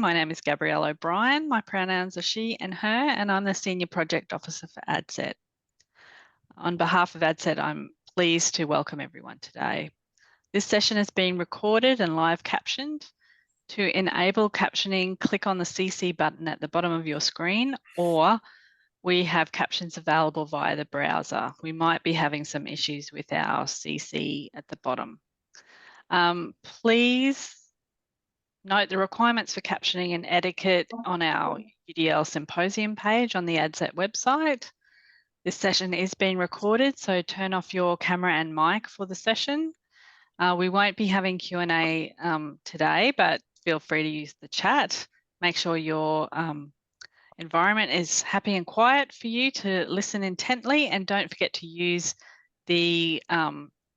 My name is Gabrielle O'Brien. My pronouns are she and her, and I'm the Senior Project Officer for ADCET. On behalf of ADCET, I'm pleased to welcome everyone today. This session is being recorded and live captioned. To enable captioning, click on the CC button at the bottom of your screen, or we have captions available via the browser. We might be having some issues with our CC at the bottom. Please note the requirements for captioning and etiquette on our UDL symposium page on the ADCET website. This session is being recorded, so turn off your camera and mic for the session. We won't be having Q&A today, but feel free to use the chat. Make sure your environment is happy and quiet for you to listen intently, and don't forget to use the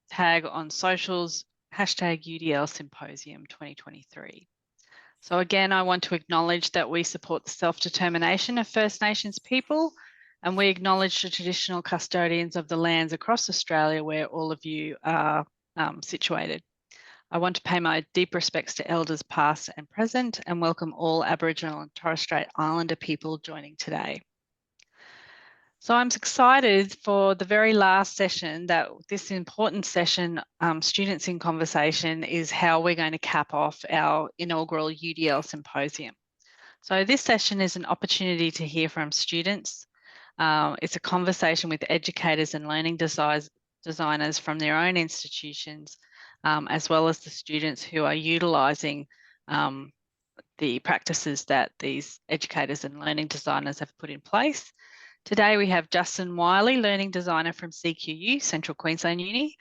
tag on socials, #UDL Symposium 2023. So again, I want to acknowledge that we support the self-determination of First Nations people, and we acknowledge the traditional custodians of the lands across Australia where all of you are situated. I want to pay my deep respects to elders past and present, and welcome all Aboriginal and Torres Strait Islander people joining today. So I'm excited for the very last session, that this important session, Students in Conversation, is how we're going to cap off our inaugural UDL Symposium. So this session is an opportunity to hear from students. It's a conversation with educators and learning designers from their own institutions, as well as the students who are utilising the practices that these educators and learning designers have put in place. Today we have Justin Wiley, Learning Designer from CQU, Central Queensland Uni,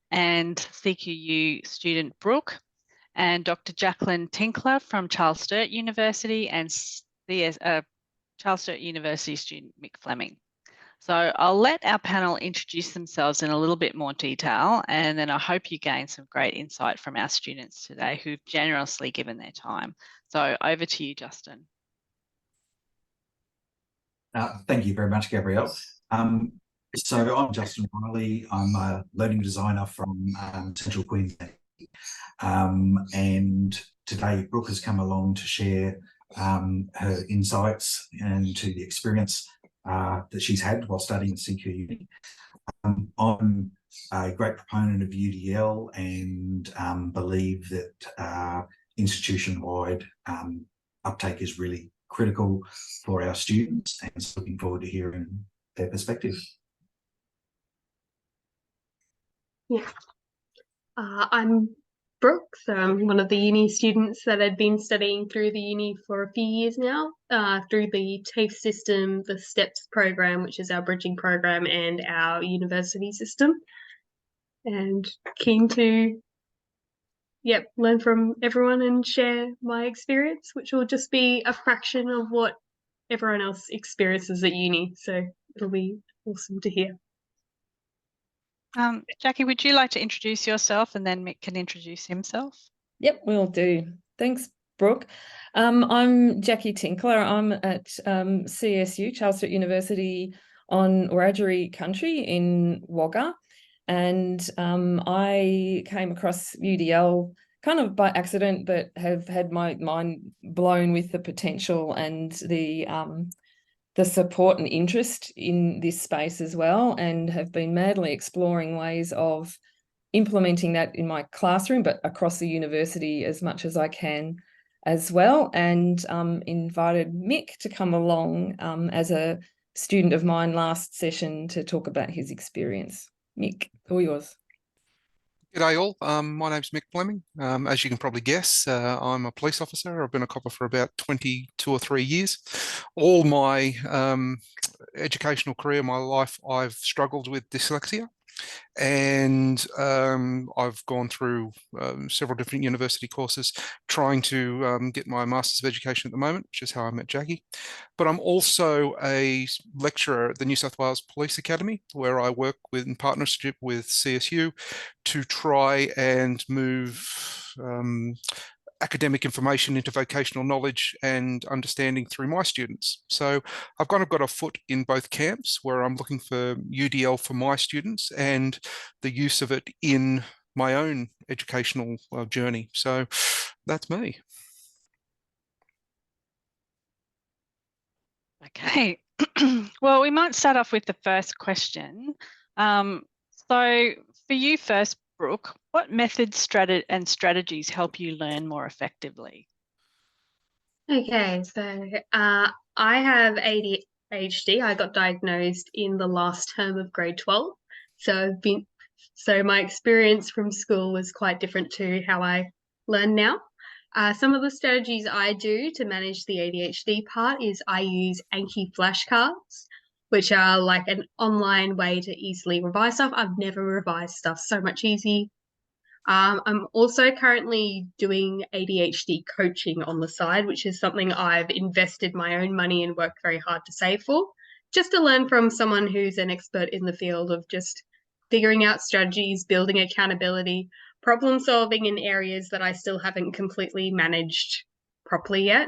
and CQU student Brooke, and Dr. Jacqueline Tinkler from Charles Sturt University, and Charles Sturt University student Mick Fleming. So I'll let our panel introduce themselves in a little bit more detail, and then I hope you gain some great insight from our students today who've generously given their time. So over to you, Justin. Thank you very much, Gabrielle. So I'm Justin Wiley. I'm a learning designer from Central Queensland. And today Brooke has come along to share her insights into the experience that she's had while studying at CQU. I'm a great proponent of UDL and believe that institution-wide uptake is really critical for our students, and so looking forward to hearing their perspective. Yeah, I'm Brooke, so I'm one of the uni students that had been studying through the uni for a few years now, through the TAFE system, the STEPS program, which is our bridging program, and our university system, and keen to learn from everyone and share my experience, which will just be a fraction of what everyone else experiences at uni. So it'll be awesome to hear. Jackie, would you like to introduce yourself, and then Mick can introduce himself? Yep, will do. Thanks, Brooke. I'm Jackie Tinkler. I'm at CSU, Charles Sturt University, on Wiradjuri country in Wagga. And I came across UDL kind of by accident, but have had my mind blown with the potential and the support and interest in this space as well, and have been madly exploring ways of implementing that in my classroom, but across the university as much as I can as well, and invited Mick to come along as a student of mine last session to talk about his experience. Mick, all yours. G'day all, my name's Mick Fleming. As you can probably guess, I'm a police officer. I've been a copper for about 22 or 3 years. All my educational career, my life, I've struggled with dyslexia. And I've gone through several different university courses trying to get my Masters of Education at the moment, which is how I met Jackie. But I'm also a lecturer at the New South Wales Police Academy, where I work in partnership with CSU to try and move academic information into vocational knowledge and understanding through my students. So I've kind of got a foot in both camps, where I'm looking for UDL for my students and the use of it in my own educational journey. So that's me. Okay, well, we might start off with the first question. So for you first, Brooke, what methods and strategies help you learn more effectively? Okay, so I have ADHD. I got diagnosed in the last term of grade 12. So my experience from school was quite different to how I learn now. Some of the strategies I do to manage the ADHD part is I use Anki flashcards, which are like an online way to easily revise stuff. I've never revised stuff so much easier. I'm also currently doing ADHD coaching on the side, which is something I've invested my own money and worked very hard to save for, just to learn from someone who's an expert in the field of just figuring out strategies, building accountability, problem solving in areas that I still haven't completely managed properly yet,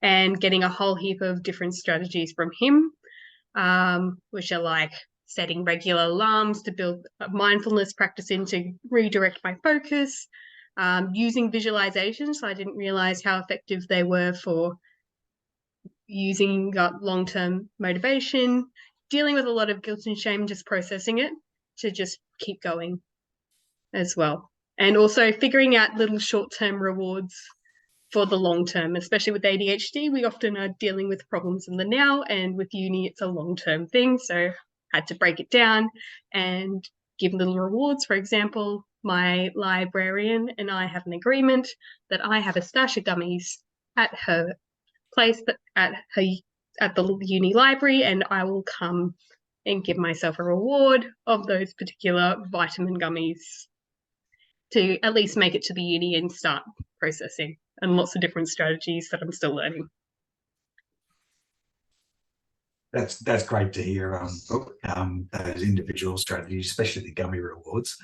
and getting a whole heap of different strategies from him, which are like setting regular alarms to build a mindfulness practice in to redirect my focus, using visualizations. I didn't realize how effective they were for using long-term motivation, dealing with a lot of guilt and shame, just processing it to just keep going as well. And also figuring out little short-term rewards for the long term, especially with ADHD. We often are dealing with problems in the now, and with uni, it's a long-term thing. So I had to break it down and give little rewards. For example, my librarian and I have an agreement that I have a stash of gummies at her place, at the uni library, and I will come and give myself a reward of those particular vitamin gummies to at least make it to the uni and start processing, and lots of different strategies that I'm still learning. That's great to hear, Brooke, those individual strategies, especially the gummy rewards.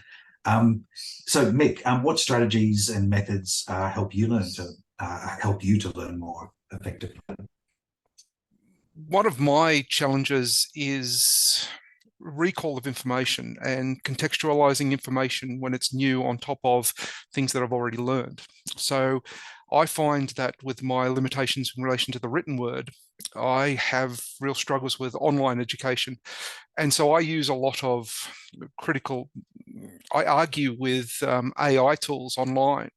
So Mick, what strategies and methods help you to learn more effectively? One of my challenges is recall of information and contextualizing information when it's new on top of things that I've already learned. So I find that with my limitations in relation to the written word, I have real struggles with online education. And so I use a lot of I argue with AI tools online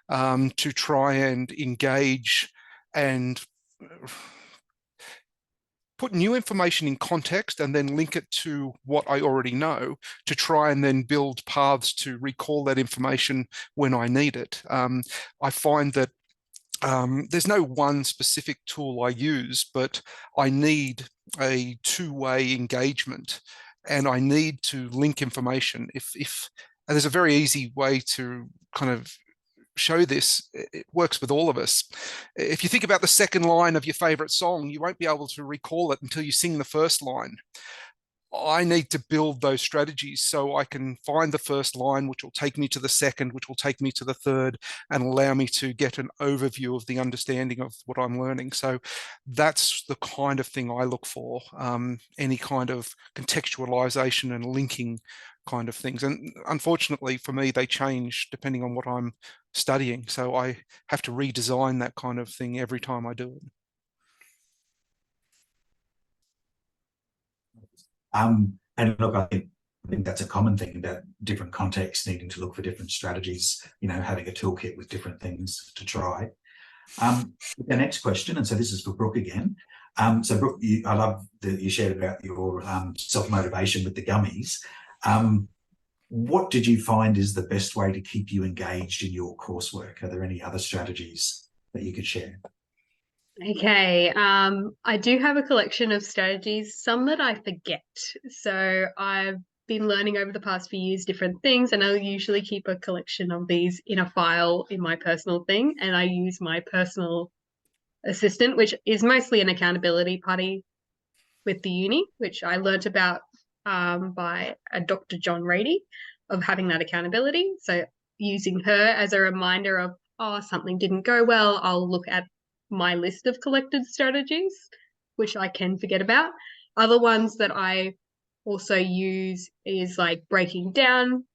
to try and engage and put new information in context and then link it to what I already know to try and then build paths to recall that information when I need it. I find that there's no one specific tool I use, but I need a two-way engagement and I need to link information. And there's a very easy way to kind of show this. It works with all of us. If you think about the second line of your favorite song, you won't be able to recall it until you sing the first line. I need to build those strategies so I can find the first line, which will take me to the second, which will take me to the third, and allow me to get an overview of the understanding of what I'm learning. So that's the kind of thing I look for, any kind of contextualization and linking kind of things. And unfortunately for me, they change depending on what I'm studying. So I have to redesign that kind of thing every time I do it. And look, I think that's a common thing about different contexts needing to look for different strategies, having a toolkit with different things to try. The next question, and so this is for Brooke again. So Brooke, I love that you shared about your self-motivation with the gummies. What did you find is the best way to keep you engaged in your coursework? Are there any other strategies that you could share? Okay, I do have a collection of strategies, some that I forget. So I've been learning over the past few years different things, and I'll usually keep a collection of these in a file in my personal thing, and I use my personal assistant, which is mostly an accountability party with the uni, which I learnt about by a Dr. John Rady, of having that accountability. So using her as a reminder of, oh, something didn't go well, I'll look at my list of collected strategies, which I can forget about. Other ones that I also use is like breaking down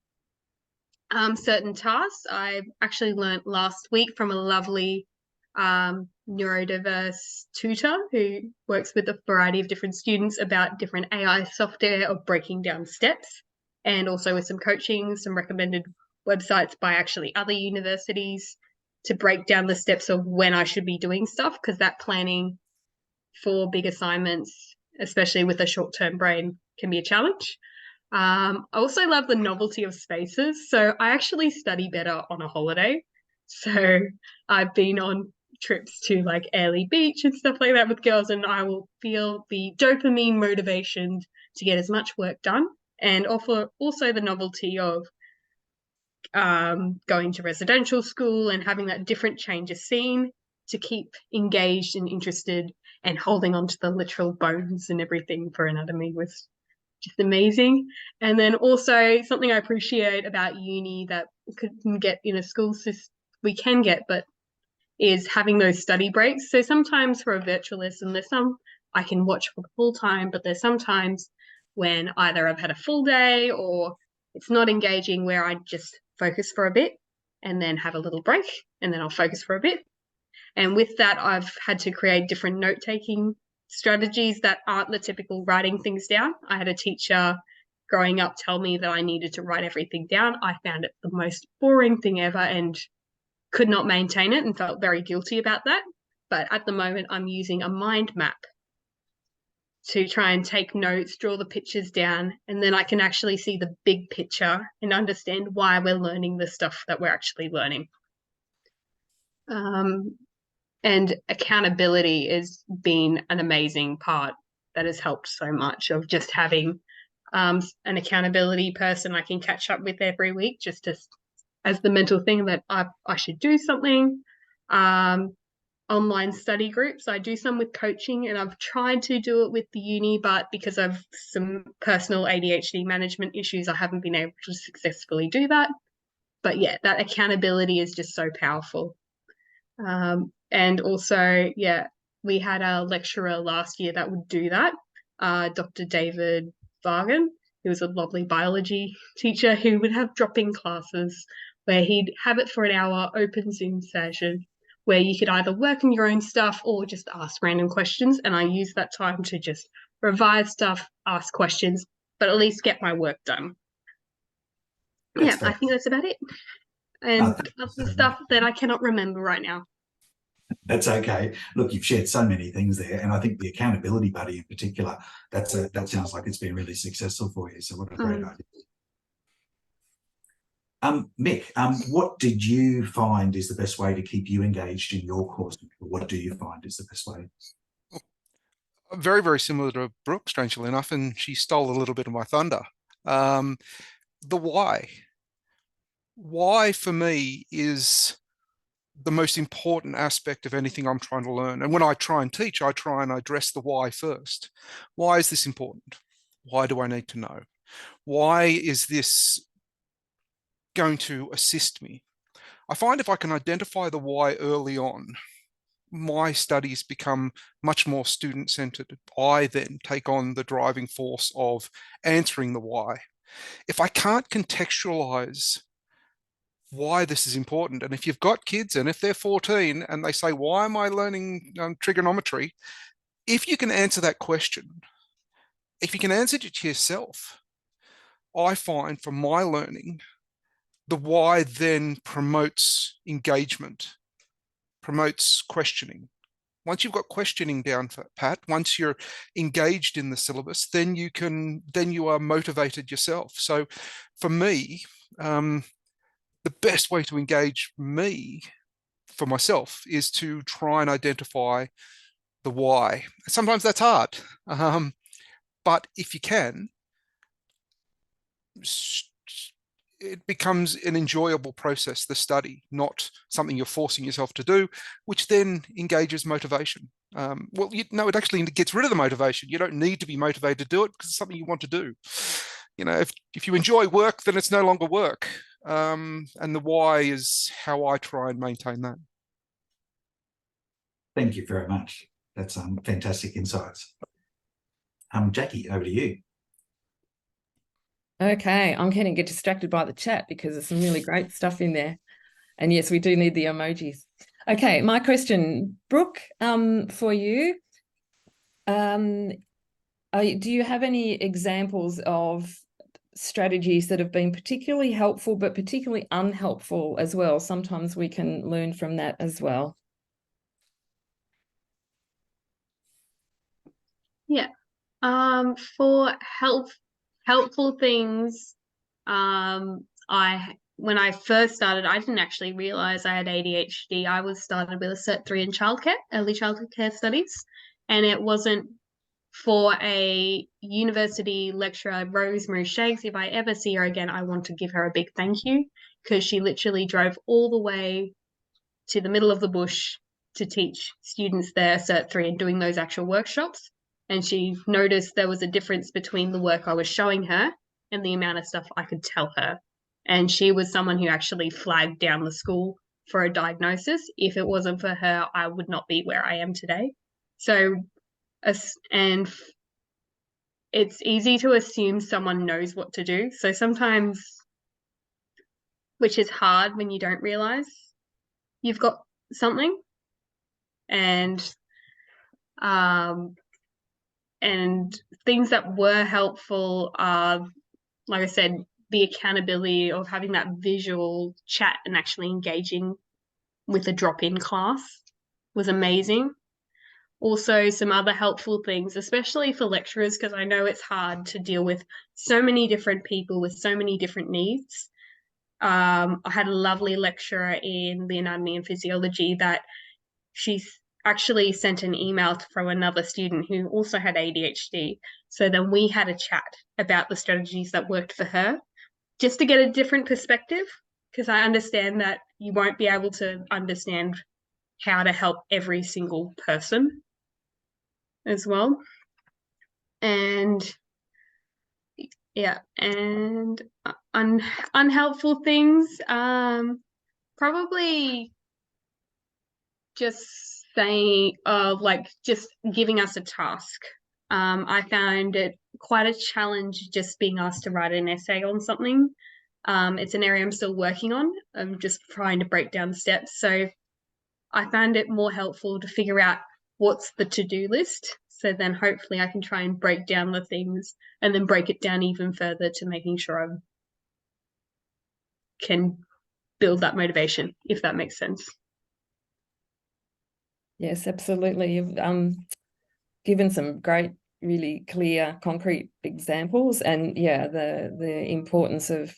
certain tasks. I actually learnt last week from a lovely neurodiverse tutor who works with a variety of different students about different AI software of breaking down steps, and also with some coaching, some recommended websites by actually other universities to break down the steps of when I should be doing stuff, because that planning for big assignments, especially with a short-term brain, can be a challenge. I also love the novelty of spaces. So I actually study better on a holiday. So I've been on trips to like Airlie Beach and stuff like that with girls, and I will feel the dopamine motivation to get as much work done, and also the novelty of going to residential school and having that different change of scene to keep engaged and interested, and holding on to the literal bones and everything for anatomy was just amazing. And then also something I appreciate about uni that we couldn't get in a school system, we can get, but is having those study breaks. So sometimes for a virtual lesson, there's some I can watch for the full time, but there's sometimes when either I've had a full day or it's not engaging, where I just focus for a bit and then have a little break, and then I'll focus for a bit. And with that, I've had to create different note-taking strategies that aren't the typical writing things down. I had a teacher growing up tell me that I needed to write everything down. I found it the most boring thing ever and could not maintain it, and felt very guilty about that. But at the moment, I'm using a mind map to try and take notes, draw the pictures down, and then I can actually see the big picture and understand why we're learning the stuff that we're actually learning. And accountability has been an amazing part that has helped so much, of just having an accountability person I can catch up with every week, just as the mental thing that I should do something. Online study groups, I do some with coaching, and I've tried to do it with the uni, but because of some personal ADHD management issues, I haven't been able to successfully do that. But yeah, that accountability is just so powerful. And also, yeah, we had a lecturer last year that would do that, Dr. David Vargan, who was a lovely biology teacher who would have drop-in classes where he'd have it for an hour, open Zoom session, where you could either work on your own stuff or just ask random questions. And I used that time to just revise stuff, ask questions, but at least get my work done. Yeah, I think that's about it. And other stuff that I cannot remember right now. That's okay. Look, you've shared so many things there, and I think the accountability buddy in particular, that sounds like it's been really successful for you. So what a great idea. Mick, what did you find is the best way to keep you engaged in your course? What do you find is the best way? Very, very similar to Brooke, strangely enough, and she stole a little bit of my thunder. The why. Why for me is the most important aspect of anything I'm trying to learn. And when I try and teach, I try and address the why first. Why is this important? Why do I need to know? Why is this going to assist me? I find if I can identify the why early on, my studies become much more student-centered. I then take on the driving force of answering the why. If I can't contextualize why this is important, and if you've got kids and if they're 14 and they say, why am I learning trigonometry? If you can answer that question, if you can answer it to yourself, I find for my learning, the why then promotes engagement, promotes questioning. Once you've got questioning down pat, once you're engaged in the syllabus, then you are motivated yourself. So for me, the best way to engage me for myself is to try and identify the why. Sometimes that's hard, but if you can, it becomes an enjoyable process, the study, not something you're forcing yourself to do, which then engages motivation. Well, it actually gets rid of the motivation. You don't need to be motivated to do it because it's something you want to do. You know, if you enjoy work, then it's no longer work. And the why is how I try and maintain that. Thank you very much. That's fantastic insights. Jackie, over to you. Okay, I'm going to get distracted by the chat because there's some really great stuff in there. And yes, we do need the emojis. Okay, my question, Brooke, for you. Do you have any examples of strategies that have been particularly helpful but particularly unhelpful as well? Sometimes we can learn from that as well. Yeah. For helpful things, when I first started, I didn't actually realize I had ADHD. I was started with a Cert 3 in childcare, early childhood care studies, and it wasn't for a university lecturer, Rosemary Shakes. If I ever see her again, I want to give her a big thank you, because she literally drove all the way to the middle of the bush to teach students their Cert 3 and doing those actual workshops. And she noticed there was a difference between the work I was showing her and the amount of stuff I could tell her. And she was someone who actually flagged down the school for a diagnosis. If it wasn't for her, I would not be where I am today. So, and it's easy to assume someone knows what to do. So sometimes, which is hard when you don't realize you've got something. And things that were helpful are, like I said, the accountability of having that visual chat and actually engaging with a drop-in class was amazing. Also, some other helpful things, especially for lecturers, because I know it's hard to deal with so many different people with so many different needs. I had a lovely lecturer in the anatomy and physiology that she's actually sent an email from another student who also had ADHD. So then we had a chat about the strategies that worked for her, just to get a different perspective, because I understand that you won't be able to understand how to help every single person as well. And yeah, and unhelpful things, probably just saying, like just giving us a task. I found it quite a challenge just being asked to write an essay on something. It's an area I'm still working on. I'm just trying to break down the steps. So I found it more helpful to figure out what's the to-do list. So then hopefully I can try and break down the things and then break it down even further to making sure I can build that motivation, if that makes sense. Yes, absolutely. You've given some great, really clear, concrete examples, and yeah, the importance of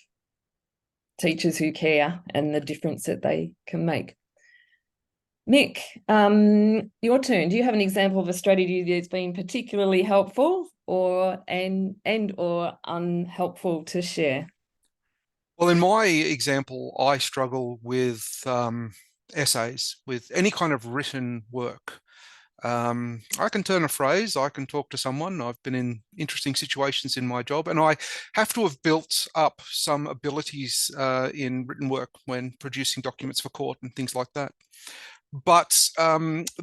teachers who care and the difference that they can make. Nick, your turn. Do you have an example of a strategy that's been particularly helpful or unhelpful to share? Well, in my example, I struggle with essays, with any kind of written work. I can turn a phrase, I can talk to someone. I've been in interesting situations in my job, and I have to have built up some abilities in written work when producing documents for court and things like that. But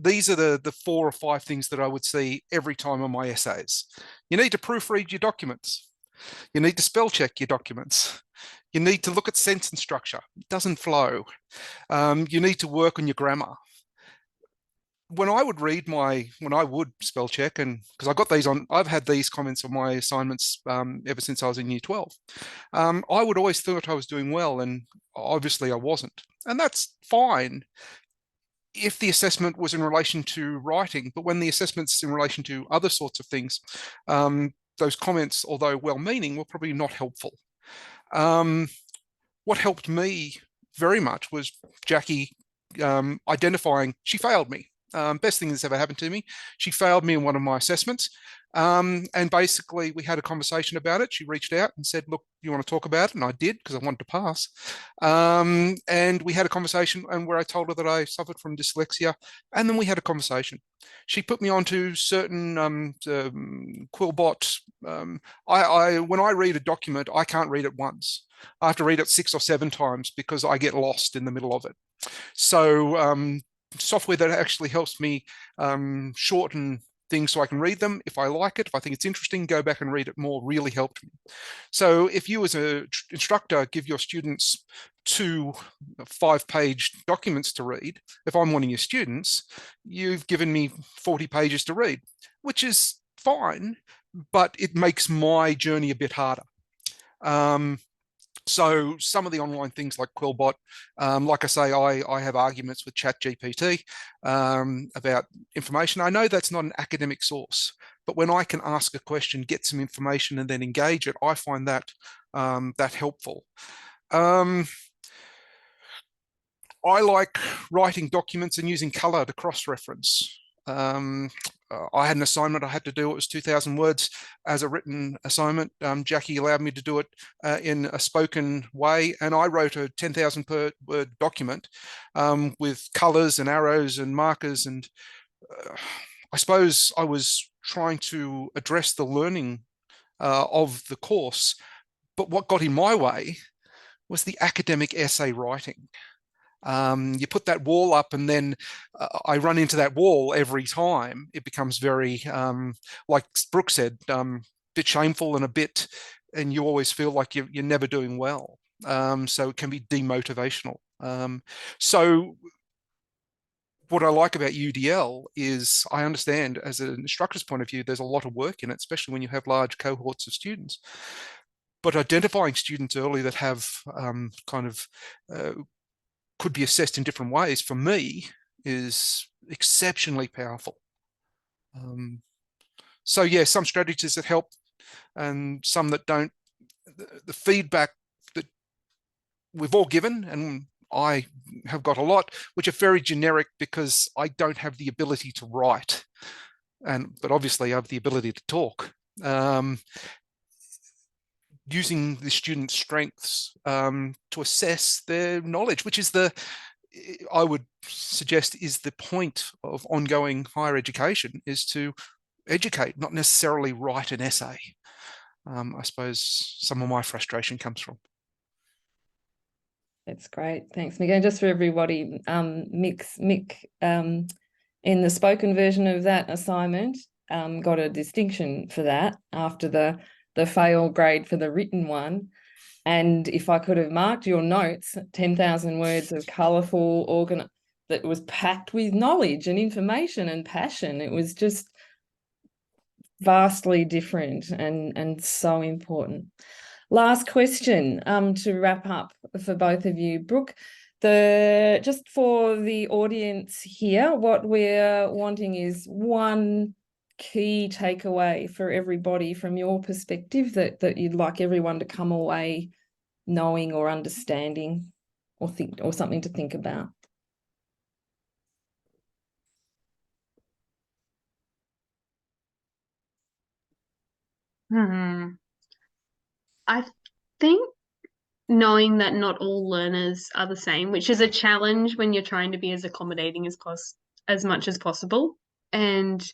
these are the 4 or 5 things that I would see every time on my essays. You need to proofread your documents. You need to spell check your documents. You need to look at sentence structure. It doesn't flow. You need to work on your grammar. When I would spell check, and because I got these on, I've had these comments on my assignments ever since I was in year 12. I would always thought I was doing well, and obviously I wasn't. And that's fine if the assessment was in relation to writing, but when the assessment's in relation to other sorts of things, those comments, although well-meaning, were probably not helpful. What helped me very much was Jackie identifying she failed me. Best thing that's ever happened to me. She failed me in one of my assessments. And basically we had a conversation about it. She reached out and said, look, you want to talk about it? And I did, because I wanted to pass. And we had a conversation, and where I told her that I suffered from dyslexia. And then we had a conversation. She put me onto certain Quillbot. When I read a document, I can't read it once. I have to read it 6 or 7 times because I get lost in the middle of it. So software that actually helps me shorten things so I can read them. If I like it, if I think it's interesting, go back and read it more, really helped me. So if you as an instructor give your students 2 5-page documents to read, if I'm one of your students, you've given me 40 pages to read, which is fine, but it makes my journey a bit harder. So some of the online things like Quillbot, like I say, I have arguments with ChatGPT about information. I know that's not an academic source, but when I can ask a question, get some information, and then engage it, I find that that helpful. I like writing documents and using color to cross-reference. I had an assignment I had to do. It was 2,000 words as a written assignment. Jackie allowed me to do it in a spoken way, and I wrote a 10,000 word document with colors and arrows and markers. And I suppose I was trying to address the learning of the course, but what got in my way was the academic essay writing. You put that wall up, and then I run into that wall every time. It becomes very, like Brooke said, bit shameful and and you always feel like you're never doing well. So it can be demotivational. So what I like about UDL is I understand as an instructor's point of view, there's a lot of work in it, especially when you have large cohorts of students. But identifying students early that have could be assessed in different ways, for me, is exceptionally powerful. So yeah, some strategies that help and some that don't. The feedback that we've all given, and I have got a lot, which are very generic because I don't have the ability to write, but obviously I have the ability to talk. Using the students' strengths to assess their knowledge, which is I would suggest is the point of ongoing higher education, is to educate, not necessarily write an essay. I suppose some of my frustration comes from. That's great. Thanks, Mick. And just for everybody, Mick, in the spoken version of that assignment, got a distinction for that after the fail grade for the written one. And if I could have marked your notes, 10,000 words of colourful, that was packed with knowledge and information and passion. It was just vastly different and so important. Last question to wrap up for both of you. Brooke, just for the audience here, what we're wanting is one key takeaway for everybody from your perspective that you'd like everyone to come away knowing or understanding or something to think about. I think knowing that not all learners are the same, which is a challenge when you're trying to be as accommodating as much as possible. And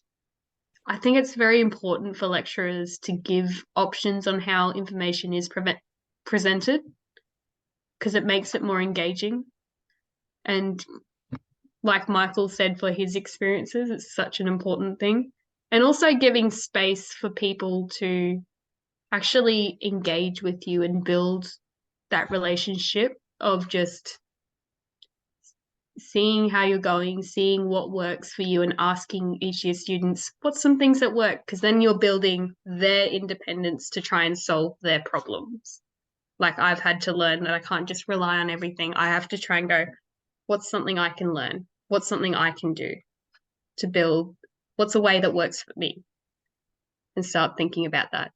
I think it's very important for lecturers to give options on how information is presented, because it makes it more engaging. And like Michael said, for his experiences, it's such an important thing. And also giving space for people to actually engage with you and build that relationship of just seeing how you're going, seeing what works for you, and asking each of your students, what's some things that work? Because then you're building their independence to try and solve their problems. Like I've had to learn that I can't just rely on everything. I have to try and go, what's something I can learn? What's something I can do to build? What's a way that works for me? And start thinking about that.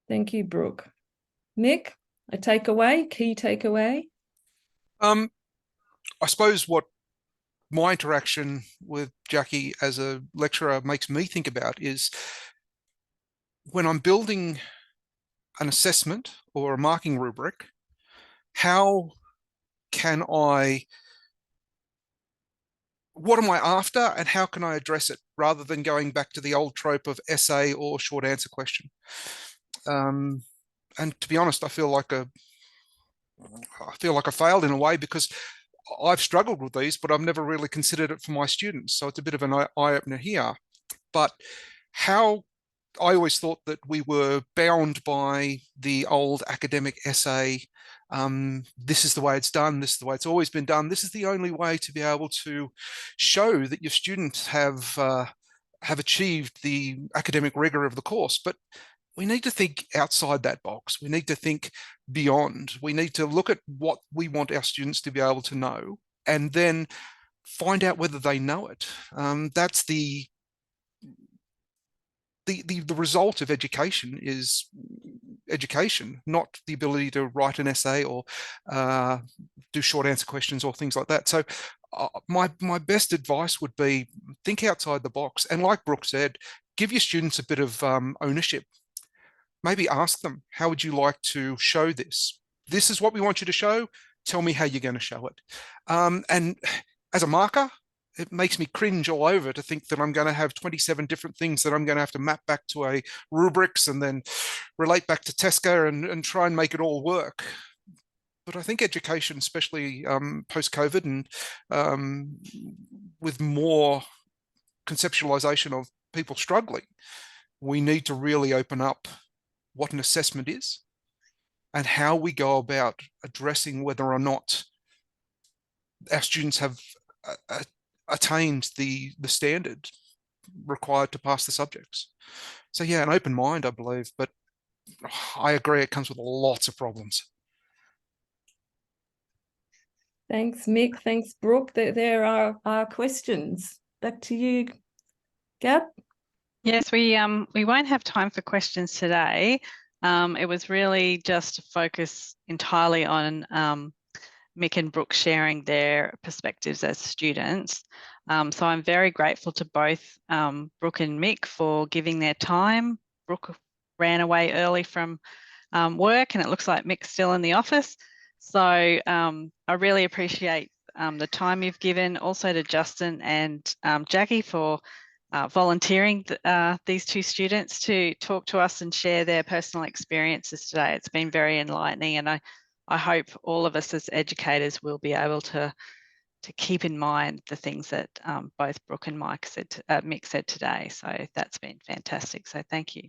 Thank you, Brooke. Mick, a takeaway, key takeaway? I suppose what my interaction with Jackie as a lecturer makes me think about is when I'm building an assessment or a marking rubric, how can what am I after and how can I address it, rather than going back to the old trope of essay or short answer question. And to be honest, I feel like I failed in a way, because I've struggled with these, but I've never really considered it for my students. So it's a bit of an eye-opener here. But how I always thought that we were bound by the old academic essay. This is the way it's done. This is the way it's always been done. This is the only way to be able to show that your students have achieved the academic rigor of the course. But we need to think outside that box. We need to think beyond. We need to look at what we want our students to be able to know, and then find out whether they know it. That's the result of education is education, not the ability to write an essay or do short answer questions or things like that. So my best advice would be think outside the box. And like Brooke said, give your students a bit of ownership. Maybe ask them, how would you like to show this? This is what we want you to show. Tell me how you're going to show it. And as a marker, it makes me cringe all over to think that I'm going to have 27 different things that I'm going to have to map back to a rubrics and then relate back to Tesco and try and make it all work. But I think education, especially post-COVID and with more conceptualization of people struggling, we need to really open up what an assessment is and how we go about addressing whether or not our students have attained the standard required to pass the subjects. So yeah, an open mind, I believe, but I agree it comes with lots of problems. Thanks, Mick. Thanks, Brooke. There are questions. Back to you, Gab. Yes, we won't have time for questions today. It was really just to focus entirely on Mick and Brooke sharing their perspectives as students. So I'm very grateful to both Brooke and Mick for giving their time. Brooke ran away early from work, and it looks like Mick's still in the office. So I really appreciate the time you've given. Also to Justin and Jackie for volunteering these two students to talk to us and share their personal experiences today. It's been very enlightening, and I hope all of us as educators will be able to keep in mind the things that both Brooke and Mick said today. So that's been fantastic. So thank you.